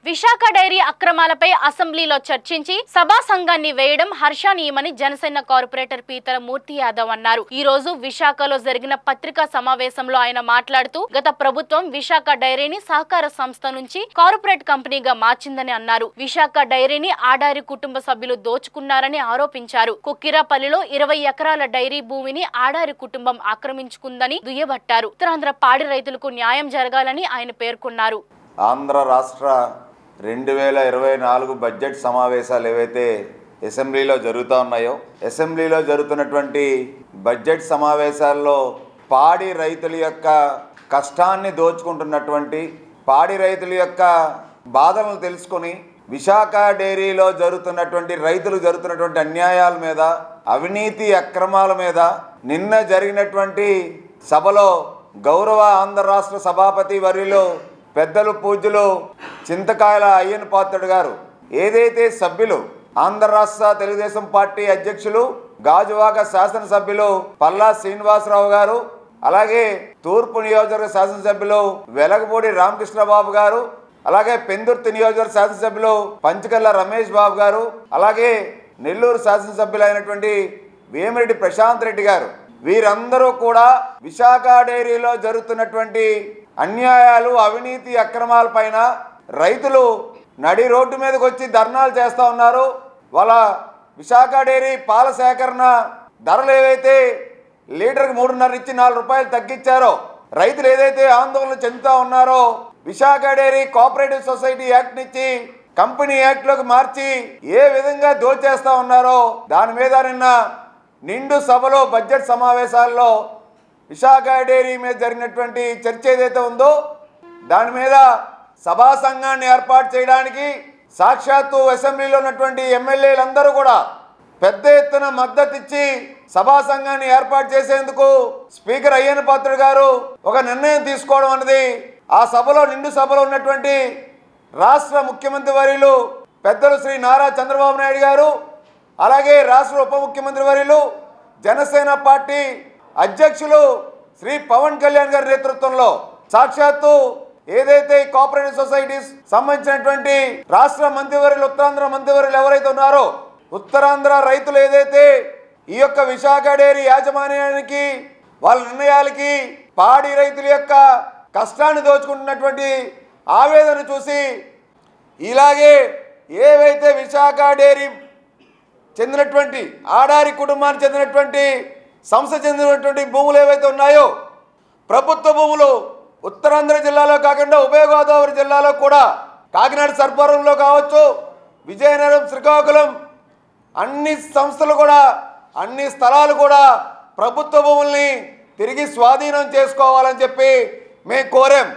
Visakha dairy అక్రమాలపై అసెంబ్లీలో చర్చించి సభా సంఘాన్ని వేయడం హర్షణీయమని జనసేన కార్పొరేటర్ పీతల మూర్తి యాదవ్ అన్నారు. ఈ రోజు విశాఖలో జరిగిన పత్రికా సమావేశంలో ఆయన మాట్లాడుతూ గత ప్రభుత్వం విశాఖ డైరీని సహకార సంస్థ నుంచి కార్పొరేట్ కంపెనీగా మార్చిందని అన్నారు. విశాఖ డైరీని ఆడారి కుటుంబ సభ్యులు దోచుకున్నారని ఆరోపించారు. కుక్కిరాపల్లిలో 20 ఎకరాల డైరీ భూమిని ఆడారి కుటుంబం ఆక్రమించుకుందని దుయ్యబట్టారు. ఉత్తరాంధ్ర పాడి రైతులకు న్యాయం జరగాలని ఆయన పేర్కొన్నారు. ఆంధ్ర రాష్ట్ర 2024 బడ్జెట్ సమావేశాలు ఏవైతే అసెంబ్లీలో జరుగుతూ ఉన్నాయో, అసెంబ్లీలో జరుగుతున్నటువంటి బడ్జెట్ సమావేశాల్లో పాడి రైతుల యొక్క కష్టాన్ని దోచుకుంటున్నటువంటి, పాడి రైతుల యొక్క బాధలను తెలుసుకొని విశాఖ డైరీలో రైతులు జరుగుతున్నటువంటి అన్యాయాల మీద, అవినీతి అక్రమాల మీద నిన్న జరిగినటువంటి సభలో గౌరవ ఆంధ్ర రాష్ట్ర సభాపతి వర్యులు పెద్దలు పూజ్యులు చింతకాయల అయ్యన్ పాత్రుడు గారు ఏదైతే సభ్యులు ఆంధ్ర రాష్ట్ర తెలుగుదేశం పార్టీ అధ్యక్షులు గాజువాక శాసనసభ్యులు పల్లా శ్రీనివాసరావు గారు, అలాగే తూర్పు నియోజకవర్గ శాసనసభ్యులు వెలగపూడి రామకృష్ణబాబు గారు, అలాగే పెందుర్తి నియోజకవర్గ శాసనసభ్యులు పంచకల్ల రమేష్ బాబు గారు, అలాగే నెల్లూరు శాసనసభ్యులైనటువంటి వేమిరెడ్డి ప్రశాంత్ రెడ్డి గారు, వీరందరూ కూడా విశాఖ డైరీలో జరుగుతున్నటువంటి అన్యాయాలు, అవినీతి అక్రమాల పైన రైతులు నడి రోడ్డు మీదకి వచ్చి ధర్నాలు చేస్తూ ఉన్నారు. వాళ్ళ విశాఖ డైరీ పాల సేకరణ ధరలు ఏవైతే లీటర్కి 3.5 ఇచ్చి 4 రూపాయలు తగ్గించారో, రైతులు ఏదైతే ఆందోళన చెందుతూ ఉన్నారో, Visakha dairy cooperative society act నుంచి కంపెనీ యాక్ట్లోకి మార్చి ఏ విధంగా దోచేస్తూ ఉన్నారో దాని మీద నిన్న నిండు సభలో బడ్జెట్ సమావేశాల్లో విశాఖ డైరీ మీద జరిగినటువంటి చర్చ ఏదైతే ఉందో దాని మీద సభా సంఘాన్ని ఏర్పాటు చేయడానికి సాక్షాత్తు అసెంబ్లీలో ఉన్నటువంటి ఎమ్మెల్యేలందరూ కూడా పెద్ద ఎత్తున మద్దతు ఇచ్చి సభా సంఘాన్ని ఏర్పాటు చేసేందుకు స్పీకర్ అయ్యన్ పాత్రుడు గారు ఒక నిర్ణయం తీసుకోవడం అనేది ఆ సభలో నిండు సభలో ఉన్నటువంటి రాష్ట్ర ముఖ్యమంత్రి వర్యులు పెద్దలు శ్రీ నారా చంద్రబాబు నాయుడు గారు, అలాగే రాష్ట్ర ఉప ముఖ్యమంత్రి వర్యులు జనసేన పార్టీ అధ్యక్షులు శ్రీ పవన్ కళ్యాణ్ గారి నేతృత్వంలో సాక్షాత్తు ఏదైతే కోఆపరేటివ్ సొసైటీస్ సంబంధించినటువంటి రాష్ట్ర మంత్రివర్యులు, ఉత్తరాంధ్ర మంత్రివర్యులు ఎవరైతే ఉన్నారో, ఉత్తరాంధ్ర రైతులు ఏదైతే ఈ యొక్క విశాఖ డైరీ యాజమాన్యానికి వాళ్ళ నిర్ణయాలకి పాడి రైతుల యొక్క కష్టాన్ని దోచుకుంటున్నటువంటి ఆవేదన చూసి ఇలాగే ఏవైతే విశాఖ డైరీ చెందినటువంటి ఆడారి కుటుంబానికి చెందినటువంటి సంస్థ చెందినటువంటి భూములు ఏవైతే ఉన్నాయో, ప్రభుత్వ భూములు ఉత్తరాంధ్ర జిల్లాలో కాకుండా ఉభయ గోదావరి జిల్లాలో కూడా కాకినాడ సర్పవరంలో కావచ్చు, విజయనగరం, శ్రీకాకుళం అన్ని సంస్థలు కూడా, అన్ని స్థలాలు కూడా ప్రభుత్వ భూముల్ని తిరిగి స్వాధీనం చేసుకోవాలని చెప్పి మేము కోరాం.